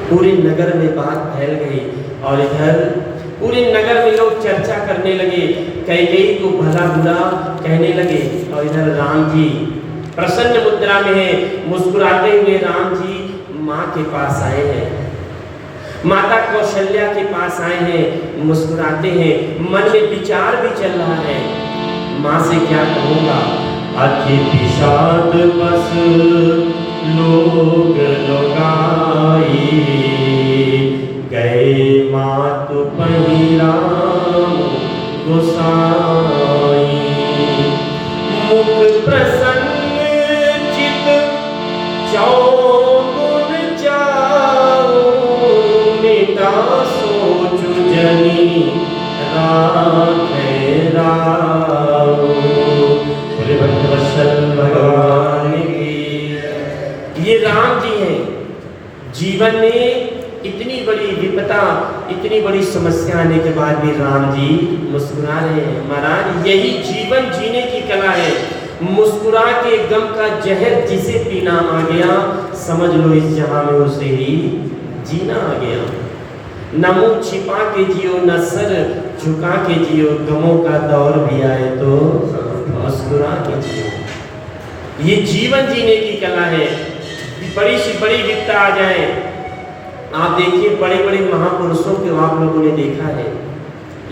पूरे नगर में बात फैल गई। और इधर पूरे नगर में लोग चर्चा करने लगे, कैकेयी को भला बुरा कहने लगे। और इधर राम जी प्रसन्न मुद्रा में है, मुस्कुराते हुए राम जी माँ के पास आए हैं, माता कौशल्या के पास आए हैं, मुस्कुराते हैं। मन में विचार भी चल रहा है, माँ से क्या कहूँगा। अति विषाद बस लोग लोगाई, गए मातु ये राम जी हैं। जीवन में इतनी बड़ी विपदा, इतनी बड़ी समस्या आने के बाद भी राम जी मुस्कुरा रहे हैं। महाराज यही जीवन जीने की कला है। मुस्कुरा के गम का जहर जिसे पीना आ गया, समझ लो इस जहां में उसे ही जीना आ गया। न मुंह छिपा के जियो, न सर झुका के जियो, गमों का दौर भी आए तो मुस्कुरा के जियो। ये जीवन जीने की कला है। बड़ी से बड़ी विपदा आ जाए, आप देखिए बड़े बड़े महापुरुषों को आप लोगों ने देखा है,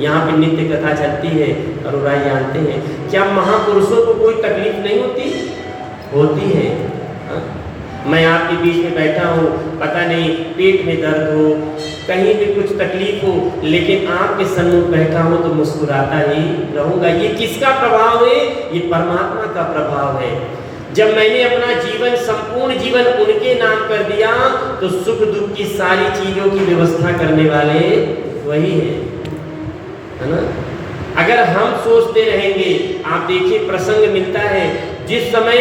यहाँ पे नित्य कथा चलती है, अरोड़ा जानते हैं, क्या महापुरुषों को कोई तकलीफ नहीं होती? होती है। मैं आपके बीच में बैठा हूँ, पता नहीं पेट में दर्द हो, कहीं भी कुछ तकलीफ हो, लेकिन आपके सन्मुख बैठा हूँ तो मुस्कुराता ही रहूँगा। ये किसका प्रभाव है? ये परमात्मा का प्रभाव है। जब मैंने अपना जीवन, संपूर्ण जीवन उनके नाम कर दिया, तो सुख दुख की सारी चीजों की व्यवस्था करने वाले वही है ना। अगर हम सोचते रहेंगे, आप देखिए प्रसंग मिलता है, जिस समय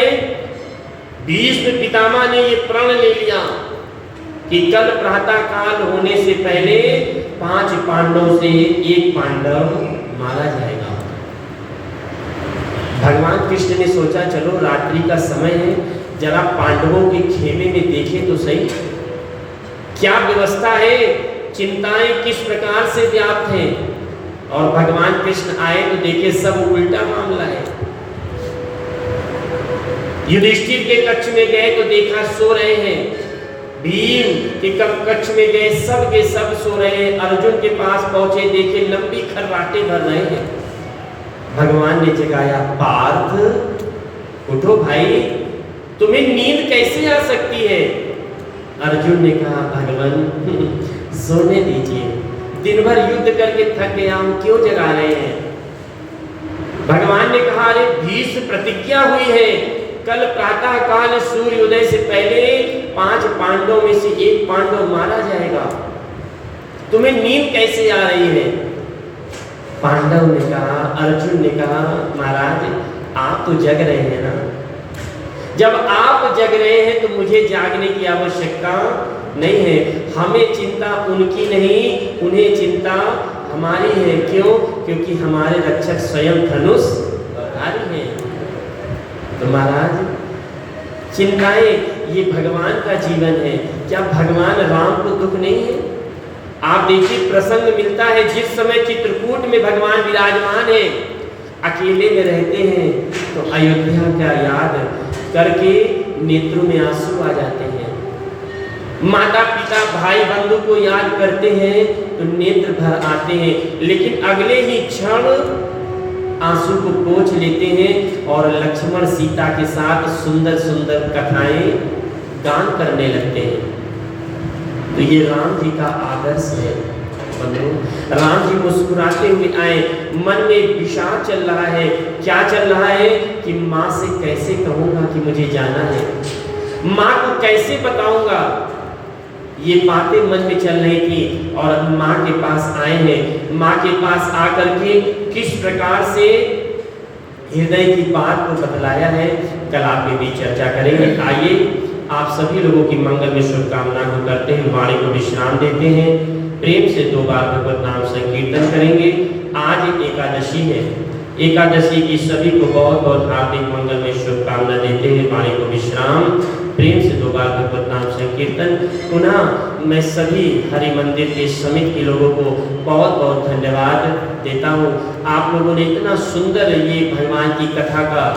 भीष्म पितामह ने ये प्रण ले लिया कि कल प्रातः काल होने से पहले 5 पांडवों से 1 पांडव मारा जाएगा। भगवान कृष्ण ने सोचा चलो रात्रि का समय है, जरा पांडवों के खेमे में देखें तो सही क्या व्यवस्था है, चिंताएं किस प्रकार से व्याप्त हैं। और भगवान कृष्ण आए तो देखे सब उल्टा मामला है। युधिष्ठिर के कक्ष में गए तो देखा सो रहे हैं, भीम के कक्ष में गए सब के सब सो रहे हैं, अर्जुन के पास पहुंचे देखे लंबी खर्राटे भर रहे हैं। भगवान ने जगाया, पार्थ उठो भाई, तुम्हें नींद कैसे आ सकती है? अर्जुन ने कहा, भगवान सोने दीजिए, दिन भर युद्ध करके थक गया हूं, क्यों जगा रहे हैं? भगवान ने कहा, अरे भीष्म प्रतिज्ञा हुई है, कल प्रातः काल सूर्योदय से पहले 5 पांडवों में से 1 पांडव मारा जाएगा, तुम्हें नींद कैसे आ रही है? पांडव ने कहा, अर्जुन ने कहा, महाराज आप तो जग रहे हैं ना, जब आप जग रहे हैं तो मुझे जागने की आवश्यकता नहीं है। हमें चिंता उनकी नहीं, उन्हें चिंता हमारी है। क्यों? क्योंकि हमारे रक्षक स्वयं धनुषधारी हैं। तो महाराज चिंताएं, ये भगवान का जीवन है। क्या भगवान राम को दुख नहीं है? आप देखिए प्रसंग मिलता है, जिस समय चित्रकूट में भगवान विराजमान है, अकेले में रहते हैं, तो अयोध्या का याद करके नेत्रों में आंसू आ जाते हैं। माता पिता भाई बंधु को याद करते हैं तो नेत्र भर आते हैं, लेकिन अगले ही क्षण आंसू को पोंछ लेते हैं और लक्ष्मण सीता के साथ सुंदर सुंदर कथाएं गान करने लगते हैं। तो ये राम जी का आदर्श है। राम जी मुस्कुराते हुए आए, मन में विषाद चल रहा है। क्या चल रहा है कि माँ से कैसे कहूँगा कि मुझे जाना है, माँ को कैसे बताऊंगा, ये बातें मन में चल रही थी। और माँ के पास आए हैं, माँ के पास आकर के किस प्रकार से हृदय की बात को बतलाया है, कल आप में भी चर्चा करेंगे। आइए आप सभी लोगों की मंगल में शुभकामना को करते हुए वाणी को विश्राम देते हैं। प्रेम से 2 बार भगवत नाम संकीर्तन करेंगे। आज एकादशी है, एकादशी की सभी को बहुत बहुत हार्दिक मंगल में शुभकामना देते हैं। वाणी को विश्राम, प्रेम से 2 बार भगवत नाम संकीर्तन। पुनः मैं सभी हरि मंदिर के समिति के लोगों को बहुत बहुत धन्यवाद देता हूँ। आप लोगों ने इतना सुंदर ये भगवान की कथा का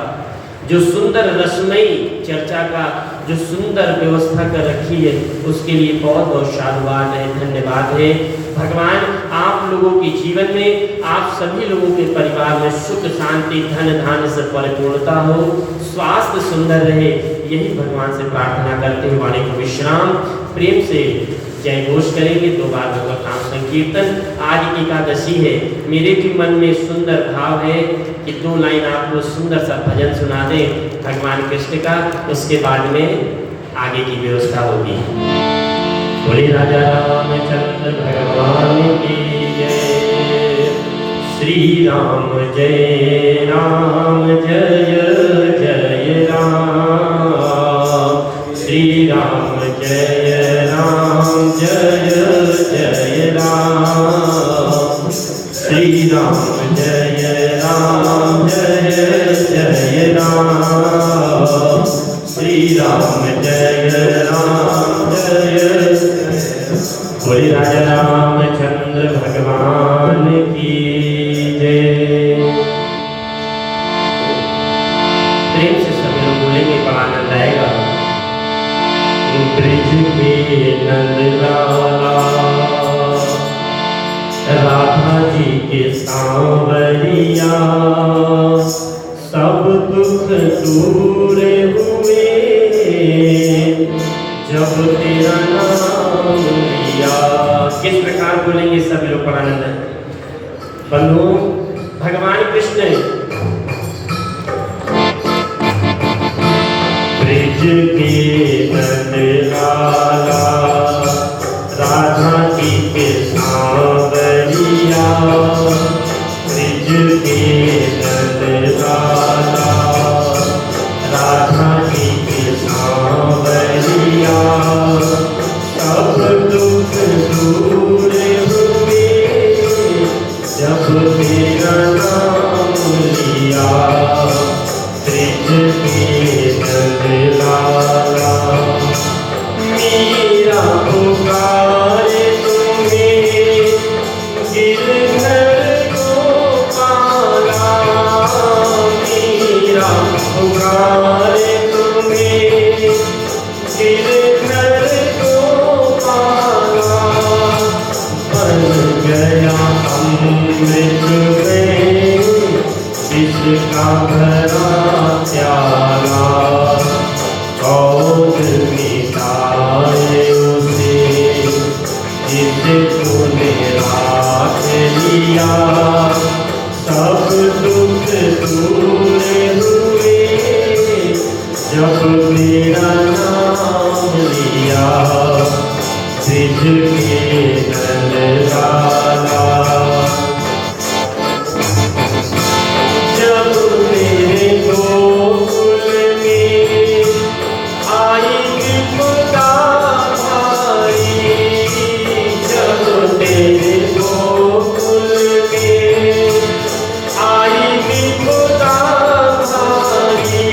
जो सुंदर रसमयी चर्चा का जो सुंदर व्यवस्था कर रखी है, उसके लिए बहुत बहुत साधुवाद है, धन्यवाद है। भगवान आप लोगों के जीवन में, आप सभी लोगों के परिवार में सुख शांति धन धान्य से परिपूर्णता हो, स्वास्थ्य सुंदर रहे, यही भगवान से प्रार्थना करते हुए वाणी को विश्राम। प्रेम से जय घोष करेंगे 2 बार भगवत नाम संकीर्तन। आज एकादशी है, मेरे भी मन में सुंदर भाव है कि 2 लाइन आपको सुंदर सा भजन सुना दें भगवान कृष्ण का, उसके बाद में आगे की व्यवस्था होगी। बोले राजा रामचंद्र भगवान की जय। श्री राम जय राम, जय जय राम। श्री राम जय जय राम, श्री राम जय जय राम, श्री राम जय जय। बोले राजा रामचंद्र भगवान की जय। प्रेम से सभी लोग बोलेंगे, बड़ा आनंद आएगा। ब्रिज में नंद लाला, राधा जी के सांवरिया, सब दुख दूर हुए जब तेरा नाम लिया। किस प्रकार बोलेंगे सभी लोग, बड़ा आनंद है। बंधु, भगवान कृष्ण ब्रिज के नंद लाला, राधा जी के सांवरिया, ब्रिज के नंद लाला, राधा जी के सांवरिया, सब दुख दूर हुए जब तेरा नाम लिया। ब्रिज के नंद लाला, मीरा पुकारे तुम्हें गिरधर गोपाला, मीरा पुकारे तुम्हें गिरधर गोपाला। बन गया अमृत में जिसका भरा प्याला, कौन मिटाए उसे जिसे तूने राख लिया। सब दुख दूर हुए जब मेरा नाम लिया। ब्रिज के नंद लाला, जब मेरे गोकुल में आई विपदा भारी, जब तेरे गोकुल में आई विपदा भारी,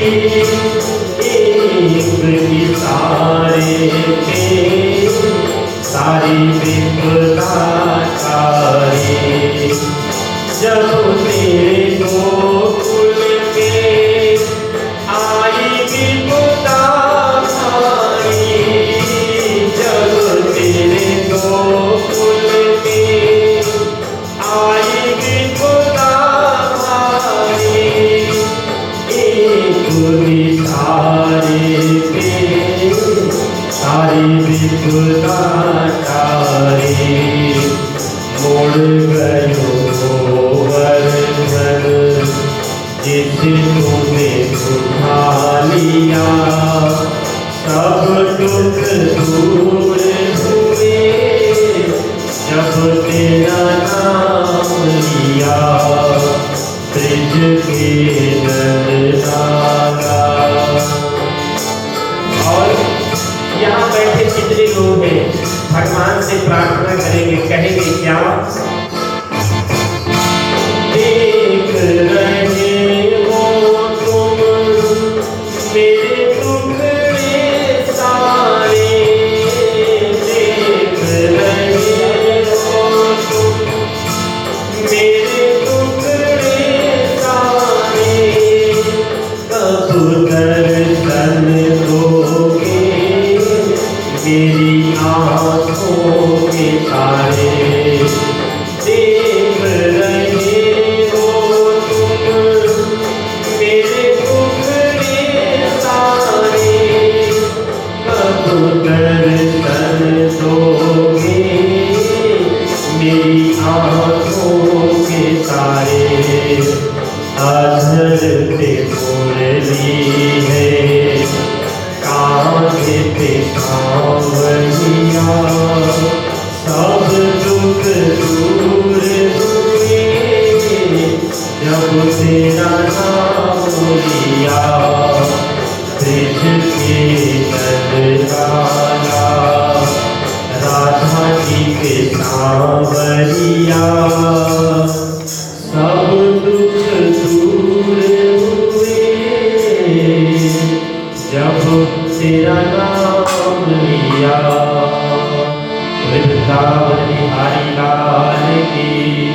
एक इशारे पे सारी विपदा टारी। जब तेरे गोकुल में आई विपदा भारी, जब तेरे गोकुल में आई विपदा भारी, एक इशारे पे सारी विपदा टारी। मोड़ गयो गोवर्धन जिसे तूने उठा लिया। सब दुख दूर हुए जब तेरा नाम लिया। ब्रिज के नंद लाला। और यहाँ बैठे जितने लोग हैं भगवान से प्रार्थना करेंगे, कहेंगे क्या? देख रहे हो तुम मेरे टुकड़े सारे, देख रहे हो तुम मेरे टुकड़े सारे। कब दर्शन दोगे मेरी आँखों के तारे। देख रहे हो तुम मेरे टुकड़े सारे। कब दर्शन दोगे मेरी आँखों के तारे। अधर पे मुरली है कांधे पे सांवरिया। सब दुख दूर हुए जब तेरा नाम लिया। ब्रिज के नंद लिया, सब दुख दूर हुए जब तेरा नाम लिया। वृंदावन बिहारी लाल की,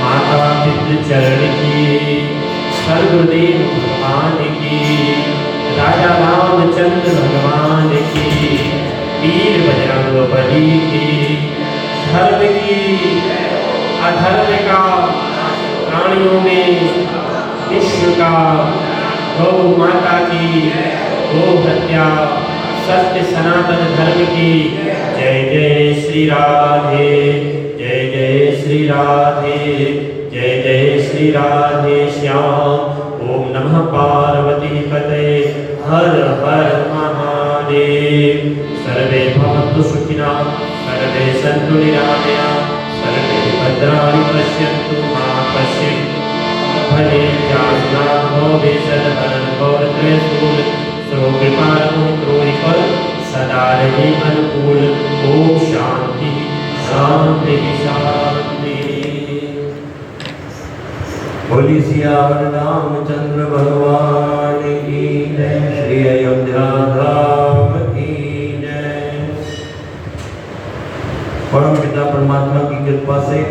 माता पितृ चरण की, सर्वदेव भगवान की, राजा रामचंद्र भगवान की, वीर बजरंग बली की, धर्म की अधर्म का, प्राणियों में विश्व का, गौ माता की गो हत्या, सत्य सनातन धर्म की। जय जय श्री राधे, जय जय श्री राधे, जय जय श्री राधे श्याम। ओम नमः पार्वती पते, हर हर महादेव। सर्वे भवन्तु सुखिनः, सर्वे सन्तु निरामयाः, सर्वे भद्राणि पश्यन्तु मा कश्चित् फलेच्छास्नात् भवेत् गौरत्रयशूल। सो कृपालु क्रोधिफल सदा रहे अनुकूल। ओम शांति शांति शांति। बोली सियावर रामचंद्र भगवान की जय, श्री अयोध्या धाम की जय। परम पिता परमात्मा की कृपा से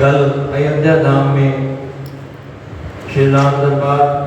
कल अयोध्या धाम में श्री राम दरबार